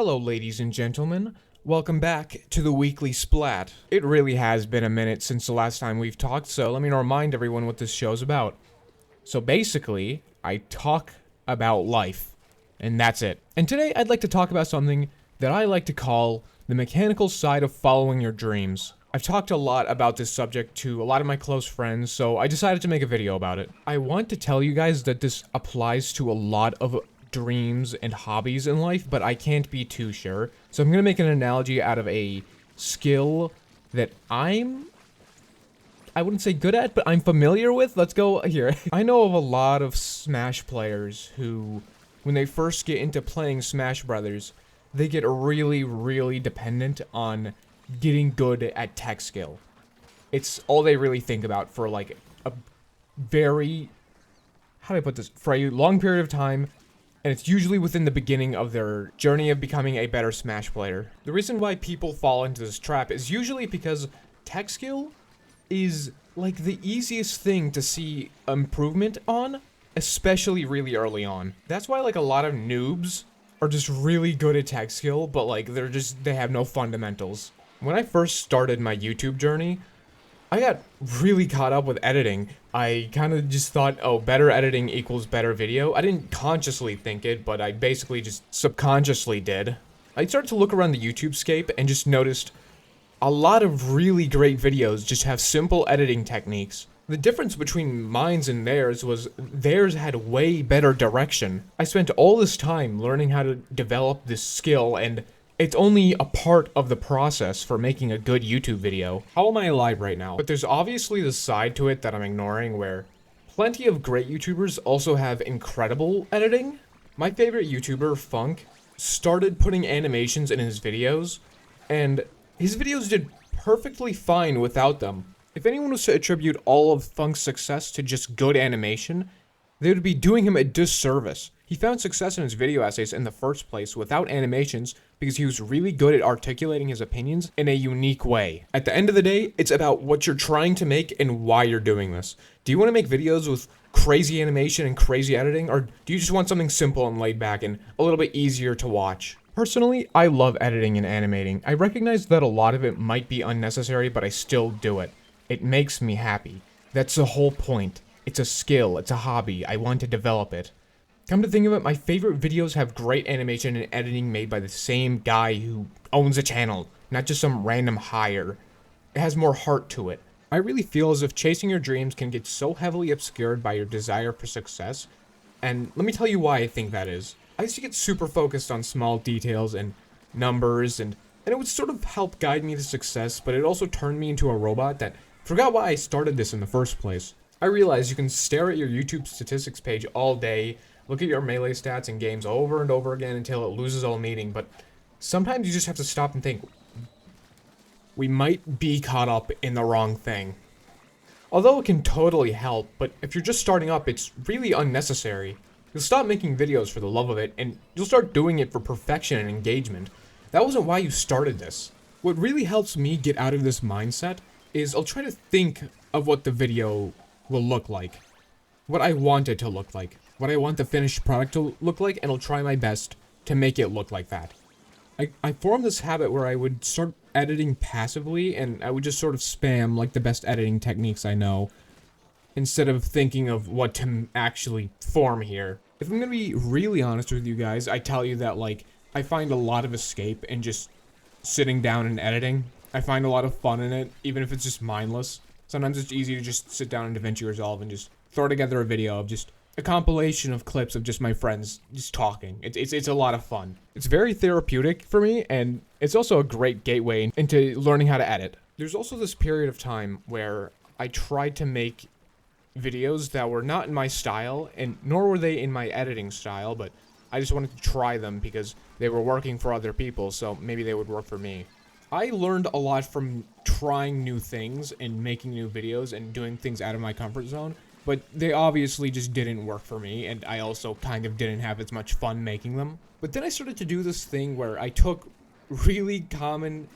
Hello, ladies and gentlemen. Welcome back to the Weekly Splat. It really has been a minute since the last time we've talked, so let me remind everyone what this show's about. So basically, I talk about life, and that's it. And today I'd like to talk about something that I like to call the mechanical side of following your dreams. I've talked a lot about this subject to a lot of my close friends, so I decided to make a video about it. I want to tell you guys that this applies to a lot of dreams and hobbies in life, but I can't be too sure. So I'm gonna make an analogy out of a skill that I wouldn't say good at, but I'm familiar with. Let's go here. I know of a lot of Smash players who, when they first get into playing Smash Brothers, they get really dependent on getting good at tech skill. It's all they really think about for like a very, how do I put this, for a long period of time. And it's usually within the beginning of their journey of becoming a better Smash player. The reason why people fall into this trap is usually because tech skill is like the easiest thing to see improvement on, especially really early on. That's why like a lot of noobs are just really good at tech skill, but like they have no fundamentals. When I first started my YouTube journey, I got really caught up with editing. I kind of just thought, oh, better editing equals better video. I didn't consciously think it, but I basically just subconsciously did. I started to look around the YouTube scape and just noticed a lot of really great videos just have simple editing techniques. The difference between mine's and theirs was theirs had way better direction. I spent all this time learning how to develop this skill, and it's only a part of the process for making a good YouTube video. How am I alive right now? But there's obviously the side to it that I'm ignoring where plenty of great YouTubers also have incredible editing. My favorite YouTuber, Funk, started putting animations in his videos, and his videos did perfectly fine without them. If anyone was to attribute all of Funk's success to just good animation, they would be doing him a disservice. He found success in his video essays in the first place without animations because he was really good at articulating his opinions in a unique way. At the end of the day, it's about what you're trying to make and why you're doing this. Do you want to make videos with crazy animation and crazy editing, or do you just want something simple and laid back and a little bit easier to watch? Personally, I love editing and animating. I recognize that a lot of it might be unnecessary, but I still do it. It makes me happy. That's the whole point. It's a skill, it's a hobby, I want to develop it. Come to think of it, my favorite videos have great animation and editing made by the same guy who owns a channel, not just some random hire. It has more heart to it. I really feel as if chasing your dreams can get so heavily obscured by your desire for success, and let me tell you why I think that is. I used to get super focused on small details and numbers, and it would sort of help guide me to success, but it also turned me into a robot that forgot why I started this in the first place. I realize you can stare at your YouTube statistics page all day, look at your melee stats and games over and over again until it loses all meaning, but sometimes you just have to stop and think, we might be caught up in the wrong thing. Although it can totally help, but if you're just starting up, it's really unnecessary. You'll stop making videos for the love of it, and you'll start doing it for perfection and engagement. That wasn't why you started this. What really helps me get out of this mindset is I'll try to think of what the video will look like, what I want it to look like, what I want the finished product to look like, and I'll try my best to make it look like that. I formed this habit where I would start editing passively, and I would just sort of spam like the best editing techniques I know, instead of thinking of what to actually form here. If I'm gonna be really honest with you guys, I tell you that like, I find a lot of escape in just sitting down and editing. I find a lot of fun in it, even if it's just mindless. Sometimes it's easy to just sit down in DaVinci Resolve and just throw together a video of just a compilation of clips of just my friends just talking. It's a lot of fun. It's very therapeutic for me, and it's also a great gateway into learning how to edit. There's also this period of time where I tried to make videos that were not in my style, and nor were they in my editing style, but I just wanted to try them because they were working for other people, so maybe they would work for me. I learned a lot from trying new things and making new videos and doing things out of my comfort zone, but they obviously just didn't work for me, and I also kind of didn't have as much fun making them. But then I started to do this thing where I took really common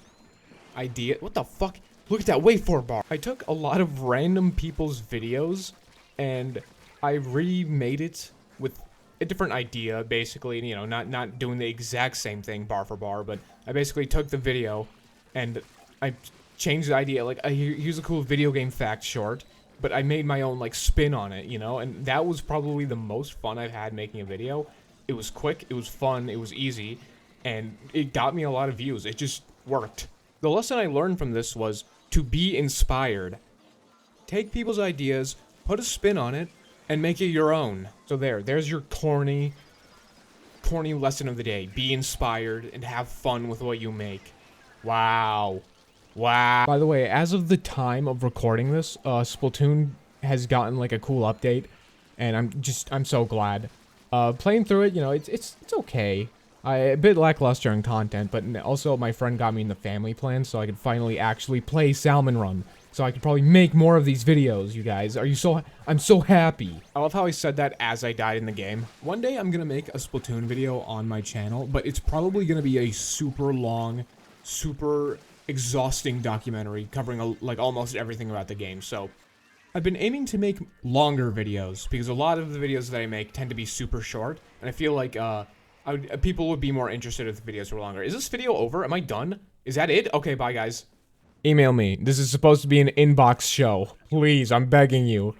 what the fuck? Look at that waveform bar. I took a lot of random people's videos and I remade it with a different idea, basically, you know, not doing the exact same thing bar for bar, but I basically took the video and I changed the idea, like, here's a cool video game fact short, but I made my own, like, spin on it, you know, and that was probably the most fun I've had making a video. It was quick, it was fun, it was easy, and it got me a lot of views. It just worked. The lesson I learned from this was to be inspired. Take people's ideas, put a spin on it, and make it your own. So there's your corny lesson of the day. Be inspired and have fun with what you make. Wow. Wow. By the way, as of the time of recording this, Splatoon has gotten like a cool update, and I'm so glad. Playing through it, you know, it's okay. A bit lackluster in content, but also my friend got me in the family plan, so I could finally actually play Salmon Run. So I could probably make more of these videos, you guys. I'm so happy. I love how I said that as I died in the game. One day I'm gonna make a Splatoon video on my channel, but it's probably gonna be a super long, super exhausting documentary covering like almost everything about the game. So I've been aiming to make longer videos because a lot of the videos that I make tend to be super short, and I feel like people would be more interested if the videos were longer. Is this video over? Am I done? Is that it? Okay, bye guys. Email me. This is supposed to be an inbox show. Please, I'm begging you.